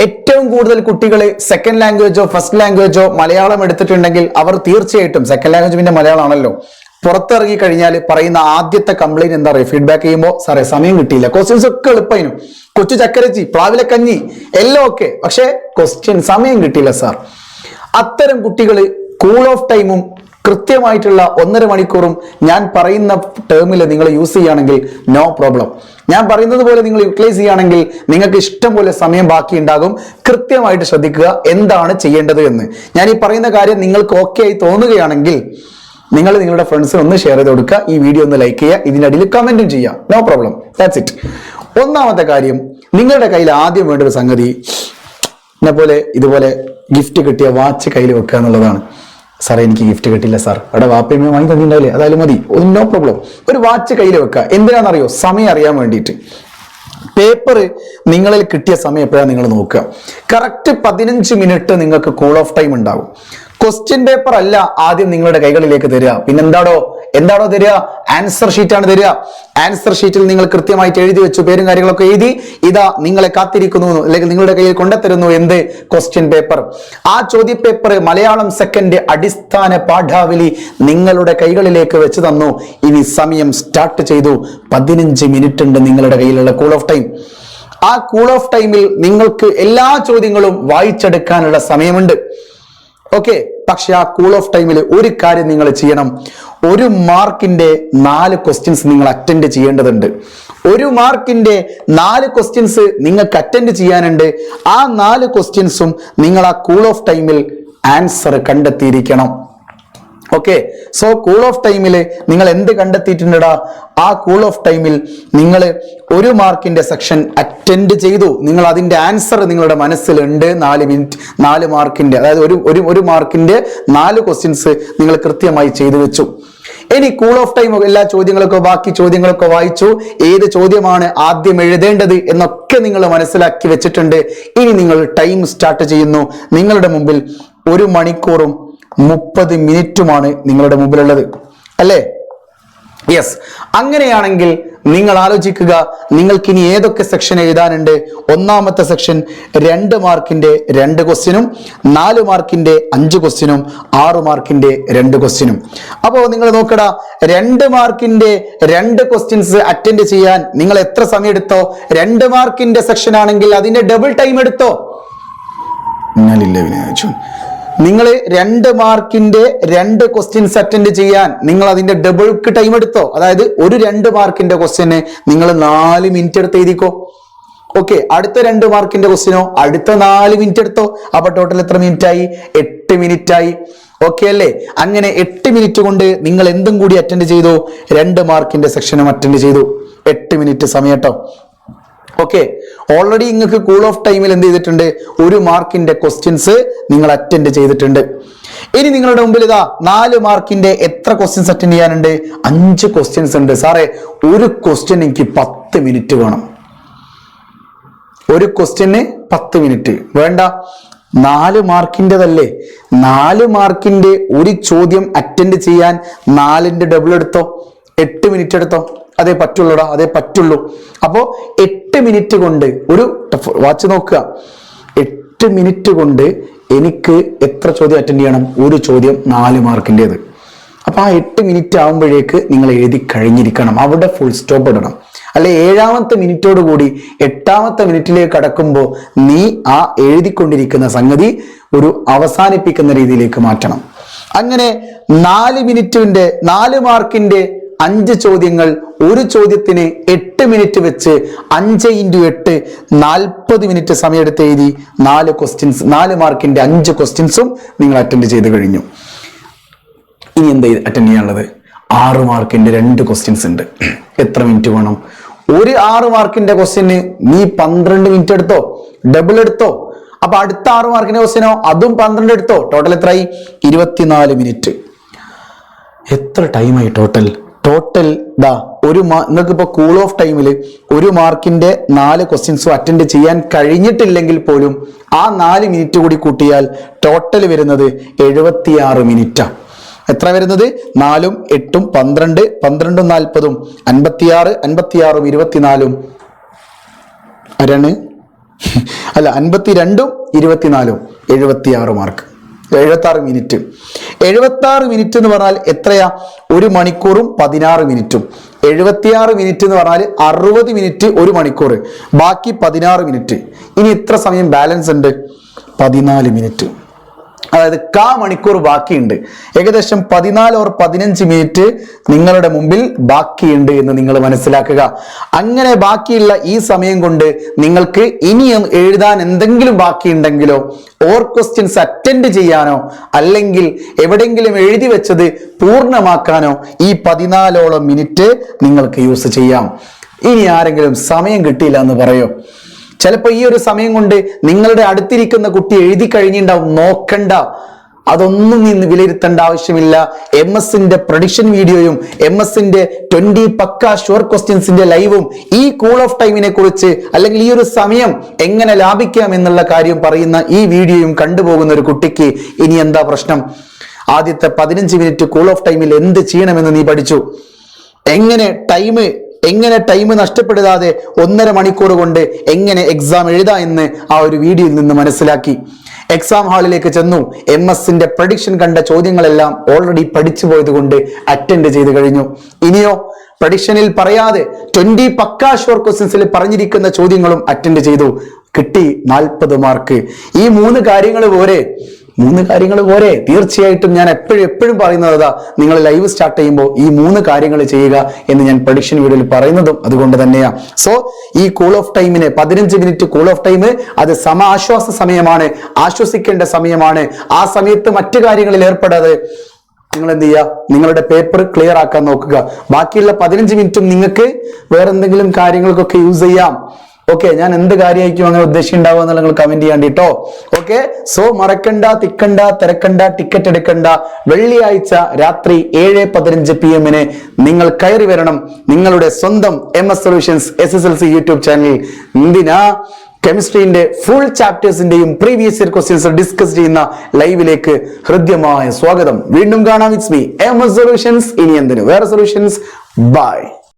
ഏറ്റവും കൂടുതൽ കുട്ടികൾ സെക്കൻഡ് ലാംഗ്വേജോ ഫസ്റ്റ് ലാംഗ്വേജോ മലയാളം എടുത്തിട്ടുണ്ടെങ്കിൽ അവർ തീർച്ചയായിട്ടും സെക്കൻഡ് ലാംഗ്വേജ് പിന്നെ മലയാളമാണല്ലോ, പുറത്തിറങ്ങി കഴിഞ്ഞാൽ പറയുന്ന ആദ്യത്തെ കംപ്ലൈന്റ് എന്താ പറയുക, ഫീഡ്ബാക്ക് ചെയ്യുമ്പോൾ സാറേ സമയം കിട്ടിയില്ല, ക്വസ്റ്റ്യൻസ് ഒക്കെ എളുപ്പമായിരുന്നു, കൊച്ചു ചക്കരച്ചി പ്ലാവിലെ കഞ്ഞി എല്ലാം ഓക്കെ, പക്ഷേ ക്വസ്റ്റ്യൻ സമയം കിട്ടിയില്ല സാർ. അത്തരം കുട്ടികൾ കൂൾ ഓഫ് ടൈമും കൃത്യമായിട്ടുള്ള 1.5 മണിക്കൂറും ഞാൻ പറയുന്ന ടേമിൽ നിങ്ങൾ യൂസ് ചെയ്യുകയാണെങ്കിൽ നോ പ്രോബ്ലം. ഞാൻ പറയുന്നത് പോലെ നിങ്ങൾ യൂട്ടിലൈസ് ചെയ്യുകയാണെങ്കിൽ നിങ്ങൾക്ക് ഇഷ്ടം പോലെ സമയം ബാക്കി ഉണ്ടാകും. കൃത്യമായിട്ട് ശ്രദ്ധിക്കുക എന്താണ് ചെയ്യേണ്ടത് എന്ന്. ഞാൻ ഈ പറയുന്ന കാര്യം നിങ്ങൾക്ക് ഓക്കെ ആയി തോന്നുകയാണെങ്കിൽ നിങ്ങൾ നിങ്ങളുടെ ഫ്രണ്ട്സിന് ഒന്ന് ഷെയർ ചെയ്ത് കൊടുക്കുക, ഈ വീഡിയോ ഒന്ന് ലൈക്ക് ചെയ്യുക, ഇതിനടിയിൽ കമന്റും ചെയ്യുക. No problem, that's it. ഒന്നാമത്തെ കാര്യം, നിങ്ങളുടെ കയ്യിൽ ആദ്യം വേണ്ട ഒരു സംഗതി ഇതുപോലെ ഗിഫ്റ്റ് കിട്ടിയ വാച്ച് കയ്യിൽ വെക്കുക എന്നുള്ളതാണ്. സാറേ എനിക്ക് ഗിഫ്റ്റ് കിട്ടില്ല സാർ, അവിടെ വാപ്പയമ്മ വാങ്ങി തന്നിട്ടുണ്ടാവില്ലേ, അതായാലും മതി, നോ പ്രോബ്ലം. ഒരു വാച്ച് കയ്യിൽ വെക്കുക. എന്തിനാണെന്നറിയോ? സമയം അറിയാൻ വേണ്ടിയിട്ട്. പേപ്പർ നിങ്ങളിൽ കിട്ടിയ സമയം എപ്പോഴാണ് നിങ്ങൾ നോക്കുക. കറക്റ്റ് 15 മിനിറ്റ് നിങ്ങൾക്ക് കൂൾ ഓഫ് ടൈം ഉണ്ടാകും. ക്വസ്റ്റ്യൻ പേപ്പർ അല്ല ആദ്യം നിങ്ങളുടെ കൈകളിലേക്ക് തരിക, പിന്നെന്താണോ തരിക? ആൻസർ ഷീറ്റ് ആണ് തരിക. ആൻസർ ഷീറ്റിൽ നിങ്ങൾ കൃത്യമായിട്ട് എഴുതി വെച്ചു, പേരും കാര്യങ്ങളൊക്കെ എഴുതി, ഇതാ നിങ്ങളെ കാത്തിരിക്കുന്നു, അല്ലെങ്കിൽ നിങ്ങളുടെ കയ്യിൽ കൊണ്ടുത്തരുന്നു എന്ത്? Question paper. ആ ചോദ്യ പേപ്പർ മലയാളം സെക്കൻഡ് അടിസ്ഥാന പാഠാവലി നിങ്ങളുടെ കൈകളിലേക്ക് വെച്ച് തന്നു. ഇനി സമയം സ്റ്റാർട്ട് ചെയ്തു. 15 മിനിറ്റ് ഉണ്ട് നിങ്ങളുടെ കയ്യിലുള്ള കൂൾ ഓഫ് ടൈം. ആ കൂൾ ഓഫ് ടൈമിൽ നിങ്ങൾക്ക് എല്ലാ ചോദ്യങ്ങളും വായിച്ചെടുക്കാനുള്ള സമയമുണ്ട്. ഓക്കെ, പക്ഷെ ആ കൂൾ ഓഫ് ടൈമിൽ ഒരു കാര്യം നിങ്ങൾ ചെയ്യണം. 1 മാർക്കിന്റെ 4 ക്വസ്റ്റ്യൻസ് നിങ്ങൾ അറ്റൻഡ് ചെയ്യേണ്ടതുണ്ട്. 1 മാർക്കിന്റെ 4 ക്വസ്റ്റ്യൻസ് നിങ്ങൾക്ക് അറ്റൻഡ് ചെയ്യാനുണ്ട്. ആ 4 ക്വസ്റ്റ്യൻസും നിങ്ങൾ ആ കൂൾ ഓഫ് ടൈമിൽ ആൻസർ കണ്ടെത്തിയിരിക്കണം. ഓക്കെ, സോ കൂൾ ഓഫ് ടൈമിൽ നിങ്ങൾ എന്ത് കണ്ടെത്തിയിട്ടുണ്ടടാ? ആ കൂൾ ഓഫ് ടൈമിൽ നിങ്ങൾ 1 മാർക്കിന്റെ സെക്ഷൻ അറ്റൻഡ് ചെയ്തു. നിങ്ങൾ അതിന്റെ ആൻസർ നിങ്ങളുടെ മനസ്സിലുണ്ട്. 4 മിനിറ്റ് 4 മാർക്കിന്റെ, അതായത് ഒരു മാർക്കിന്റെ 4 ക്വസ്റ്റ്യൻസ് നിങ്ങൾ കൃത്യമായി ചെയ്തു വെച്ചു. ഇനി കൂൾ ഓഫ് ടൈം എല്ലാ ചോദ്യങ്ങളൊക്കെ ബാക്കി ചോദ്യങ്ങളൊക്കെ വായിച്ചു. ഏത് ചോദ്യമാണ് ആദ്യം എഴുതേണ്ടത് എന്നൊക്കെ നിങ്ങൾ മനസ്സിലാക്കി വെച്ചിട്ടുണ്ട്. ഇനി നിങ്ങൾ ടൈം സ്റ്റാർട്ട് ചെയ്യുന്നു. നിങ്ങളുടെ മുമ്പിൽ 1 മണിക്കൂറും 30 മിനിറ്റുമാണ് നിങ്ങളുടെ മുമ്പിലുള്ളത്, അല്ലേ? യെസ്. അങ്ങനെയാണെങ്കിൽ നിങ്ങൾ ആലോചിക്കുക, നിങ്ങൾക്ക് ഇനി ഏതൊക്കെ സെക്ഷൻ എഴുതാനുണ്ട്. ഒന്നാമത്തെ സെക്ഷൻ 2 മാർക്കിന്റെ 2 ക്വസ്റ്റ്യനും 4 മാർക്കിന്റെ 5 ക്വസ്റ്റ്യനും 6 മാർക്കിന്റെ 2 ക്വസ്റ്റ്യനും. അപ്പോൾ നിങ്ങൾ നോക്കടാ, 2 മാർക്കിന്റെ 2 ക്വസ്റ്റ്യൻസ് അറ്റൻഡ് ചെയ്യാൻ നിങ്ങൾ എത്ര സമയം എടുത്തോ? 2 മാർക്കിന്റെ സെക്ഷൻ ആണെങ്കിൽ അതിന്റെ ഡബിൾ ടൈം എടുത്തോ? നിങ്ങൾ 2 മാർക്കിന്റെ 2 ക്വസ്റ്റ്യൻസ് അറ്റൻഡ് ചെയ്യാൻ നിങ്ങൾ അതിന്റെ ഡബിൾക്ക് ടൈം എടുത്തോ? അതായത് ഒരു 2 മാർക്കിന്റെ ക്വസ്റ്റ്യന് നിങ്ങൾ 4 മിനിറ്റ് എടുത്ത് എഴുതിക്കോ. ഓക്കെ, അടുത്ത 2 മാർക്കിന്റെ ക്വസ്റ്റ്യനോ അടുത്ത 4 മിനിറ്റ് എടുത്തോ. അപ്പൊ ടോട്ടൽ എത്ര മിനിറ്റ് ആയി? 8 മിനിറ്റ് ആയി. ഓക്കെ അല്ലേ? അങ്ങനെ 8 മിനിറ്റ് കൊണ്ട് നിങ്ങൾ എന്തും കൂടി അറ്റൻഡ് ചെയ്തു? 2 മാർക്കിന്റെ സെക്ഷനും അറ്റൻഡ് ചെയ്തു. 8 മിനിറ്റ് സമയം കേട്ടോ. ഓക്കെ, ഓൾറെഡി നിങ്ങൾക്ക് കൂൾ ഓഫ് ടൈമിൽ എന്ത് ചെയ്തിട്ടുണ്ട്? 1 മാർക്കിന്റെ ക്വസ്റ്റ്യൻസ് നിങ്ങൾ അറ്റൻഡ് ചെയ്തിട്ടുണ്ട്. ഇനി നിങ്ങളുടെ മുമ്പിൽ ഇതാ 4 മാർക്കിന്റെ എത്ര ക്വസ്റ്റ്യൻസ് അറ്റൻഡ് ചെയ്യാനുണ്ട്? 5 ക്വസ്റ്റ്യൻസ് ഉണ്ട്. സാറേ ഒരു ക്വസ്റ്റ്യൻ എനിക്ക് 10 മിനിറ്റ് വേണം. ഒരു ക്വസ്റ്റ്യന് 10 മിനിറ്റ് വേണ്ട. 4 മാർക്കിൻ്റെതല്ലേ? 4 മാർക്കിന്റെ ഒരു ചോദ്യം അറ്റൻഡ് ചെയ്യാൻ 4ന്റെ ഡബിൾ എടുത്തോ, 8 മിനിറ്റ് എടുത്തോ. അതേ പറ്റുള്ളൂടാ, അതേ പറ്റുള്ളൂ. അപ്പോ 8 മിനിറ്റ് കൊണ്ട് ഒരു വാച്ച് നോക്കുക. 8 മിനിറ്റ് കൊണ്ട് എനിക്ക് എത്ര ചോദ്യം അറ്റൻഡ് ചെയ്യണം? ഒരു ചോദ്യം 4 മാർക്കിൻ്റെത്. അപ്പൊ ആ 8 മിനിറ്റ് ആകുമ്പോഴേക്ക് നിങ്ങൾ എഴുതി കഴിഞ്ഞിരിക്കണം. അവിടെ ഫുൾ സ്റ്റോപ്പ് ഇടണം. അല്ലെ 7ാമത്തെ മിനിറ്റോട് കൂടി 8ാമത്തെ മിനിറ്റിലേക്ക് കടക്കുമ്പോൾ നീ ആ എഴുതിക്കൊണ്ടിരിക്കുന്ന സംഗതി ഒരു അവസാനിപ്പിക്കുന്ന രീതിയിലേക്ക് മാറ്റണം. അങ്ങനെ 4 മിനിറ്റിന്റെ 4 മാർക്കിന്റെ 5 ചോദ്യങ്ങൾ, ഒരു ചോദ്യത്തിന് 8 മിനിറ്റ് വെച്ച് 5 × 8 40 മിനിറ്റ് സമയമെടുത്ത് എഴുതി 4 ക്വസ്റ്റ്യൻസ്, 4 മാർക്കിന്റെ 5 ക്വസ്റ്റ്യൻസും നിങ്ങൾ അറ്റൻഡ് ചെയ്ത് കഴിഞ്ഞു. ഇനി എന്താ അറ്റൻഡ് ചെയ്യാനുള്ളത്? 6 മാർക്കിന്റെ 2 ക്വസ്റ്റ്യൻസ് ഉണ്ട്. എത്ര മിനിറ്റ് വേണം? ഒരു 6 മാർക്കിന്റെ ക്വസ്റ്റ്യന് നീ 12 മിനിറ്റ് എടുത്തോ, ഡബിൾ എടുത്തോ. അപ്പൊ അടുത്ത 6 മാർക്കിന്റെ ക്വസ്റ്റ്യനോ അതും 12 എടുത്തോ. ടോട്ടൽ എത്രയായി? 24 മിനിറ്റ്. എത്ര ടൈമായി ടോട്ടൽ? നിങ്ങൾക്ക് ഇപ്പൊ കൂൾ ഓഫ് ടൈമിൽ 1 മാർക്കിന്റെ 4 ക്വസ്റ്റ്യൻസും അറ്റൻഡ് ചെയ്യാൻ കഴിഞ്ഞിട്ടില്ലെങ്കിൽ പോലും ആ 4 മിനിറ്റ് കൂടി കൂട്ടിയാൽ ടോട്ടൽ വരുന്നത് 76 മിനിറ്റാ. എത്ര വരുന്നത്? 4ഉം 8ഉം 12, 12ഉം 40ഉം 56, 56ഉം 24ഉം ആരാണ്? അല്ല 52ഉം 24ഉം 76 മാർക്ക്. 76 മിനിറ്റ്. 76 മിനിറ്റ് എന്ന് പറഞ്ഞാൽ എത്രയാ? 1 മണിക്കൂറും 16 മിനിറ്റും. 76 മിനിറ്റ് എന്ന് പറഞ്ഞാൽ 60 മിനിറ്റ് 1 മണിക്കൂർ, ബാക്കി 16 മിനിറ്റ്. ഇനി എത്ര സമയം ബാലൻസ് ഉണ്ട്? 14 മിനിറ്റ്. അതായത് മണിക്കൂർ ബാക്കിയുണ്ട്. ഏകദേശം 14 or 15 മിനിറ്റ് നിങ്ങളുടെ മുമ്പിൽ ബാക്കിയുണ്ട് എന്ന് നിങ്ങൾ മനസ്സിലാക്കുക. അങ്ങനെ ബാക്കിയുള്ള ഈ സമയം കൊണ്ട് നിങ്ങൾക്ക് ഇനിയും എഴുതാൻ എന്തെങ്കിലും ബാക്കിയുണ്ടെങ്കിലോ ഓർ ക്വസ്റ്റ്യൻസ് അറ്റൻഡ് ചെയ്യാനോ അല്ലെങ്കിൽ എവിടെയെങ്കിലും എഴുതി വെച്ചത് പൂർണ്ണമാക്കാനോ ഈ 14ഓളം മിനിറ്റ് നിങ്ങൾക്ക് യൂസ് ചെയ്യാം. ഇനി ആരെങ്കിലും സമയം കിട്ടിയില്ല എന്ന് പറയോ? ചിലപ്പോൾ ഈ ഒരു സമയം കൊണ്ട് നിങ്ങളുടെ അടുത്തിരിക്കുന്ന കുട്ടി എഴുതി കഴിഞ്ഞിട്ടുണ്ടാവും. നോക്കണ്ട, അതൊന്നും നിന്ന് വിലയിരുത്തേണ്ട ആവശ്യമില്ല. MS-ന്റെ പ്രഡിക്ഷൻ വീഡിയോയും MS-ന്റെ 20 പക്ക ഷുവർ ക്വസ്റ്റ്യൻസിന്റെ ലൈവും ഈ കൂൾ ഓഫ് ടൈമിനെ കുറിച്ച് അല്ലെങ്കിൽ ഈ ഒരു സമയം എങ്ങനെ ലാഭിക്കാം എന്നുള്ള കാര്യം പറയുന്ന ഈ വീഡിയോയും കണ്ടുപോകുന്ന ഒരു കുട്ടിക്ക് ഇനി എന്താ പ്രശ്നം? ആദ്യത്തെ 15 മിനിറ്റ് കൂൾ ഓഫ് ടൈമിൽ എന്ത് ചെയ്യണമെന്ന് നീ പഠിച്ചു. എങ്ങനെ ടൈം നഷ്ടപ്പെടുത്താതെ 1.5 മണിക്കൂർ കൊണ്ട് എങ്ങനെ എക്സാം എഴുതാ എന്ന് ആ ഒരു വീഡിയോയിൽ നിന്ന് മനസ്സിലാക്കി. എക്സാം ഹാളിലേക്ക് ചെന്നു. MS-ന്റെ പ്രഡിക്ഷൻ കണ്ട ചോദ്യങ്ങളെല്ലാം ഓൾറെഡി പഠിച്ചു പോയത് കൊണ്ട് അറ്റൻഡ് ചെയ്ത് കഴിഞ്ഞു. ഇനിയോ പ്രഡിക്ഷനിൽ പറയാതെ 20 പക്ക ഷുവർ ക്വസ്റ്റ്യൻസിൽ പറഞ്ഞിരിക്കുന്ന ചോദ്യങ്ങളും അറ്റൻഡ് ചെയ്തു. കിട്ടി 40 മാർക്ക്. ഈ 3 കാര്യങ്ങൾ പോരെ? തീർച്ചയായിട്ടും ഞാൻ എപ്പോഴും പറയുന്നതാ, നിങ്ങൾ ലൈവ് സ്റ്റാർട്ട് ചെയ്യുമ്പോൾ ഈ 3 കാര്യങ്ങൾ ചെയ്യുക എന്ന് ഞാൻ പ്രഡിക്ഷൻ വീഡിയോയിൽ പറയുന്നതും അതുകൊണ്ട് തന്നെയാ. സോ ഈ കൂൾ ഓഫ് ടൈമിന് 15 മിനിറ്റ് കൂൾ ഓഫ് ടൈം അത് ആശ്വാസ സമയമാണ്, ആശ്വസിക്കേണ്ട സമയമാണ്. ആ സമയത്ത് മറ്റു കാര്യങ്ങളിൽ ഏർപ്പെടാതെ നിങ്ങൾ എന്ത് ചെയ്യുക? നിങ്ങളുടെ പേപ്പർ ക്ലിയർ ആക്കാൻ നോക്കുക. ബാക്കിയുള്ള 15 മിനിറ്റും നിങ്ങൾക്ക് വേറെന്തെങ്കിലും കാര്യങ്ങൾക്കൊക്കെ യൂസ് ചെയ്യാം. ഓക്കെ, ഞാൻ എന്ത് കാര്യമായിരിക്കും അങ്ങനെ ഉദ്ദേശിക്കുന്നുണ്ടാവുക എന്നുള്ള നിങ്ങൾ കമന്റ് ചെയ്യാൻ കേട്ടോ. ഓക്കെ, സോ മറക്കണ്ട, തിക്കണ്ട, തിരക്കണ്ട, ടിക്കറ്റ് എടുക്കണ്ട. വെള്ളിയാഴ്ച രാത്രി 7:15 PM നിങ്ങൾ കയറി വരണം നിങ്ങളുടെ സ്വന്തം MS solutions SSLC YouTube channel. എന്തിനാ? കെമിസ്ട്രീന്റെ ഫുൾ ചാപ്റ്റേഴ്സിന്റെയും പ്രീവിയസ് ഇയർ ക്വസ്റ്റ്യൻസ് ഡിസ്കസ് ചെയ്യുന്ന ലൈവിലേക്ക് ഹൃദ്യമായ സ്വാഗതം. വീണ്ടും കാണാം. It's me MS solutions. ഇനി എന്തിനു വേറെ സൊല്യൂഷൻസ്. ബൈ.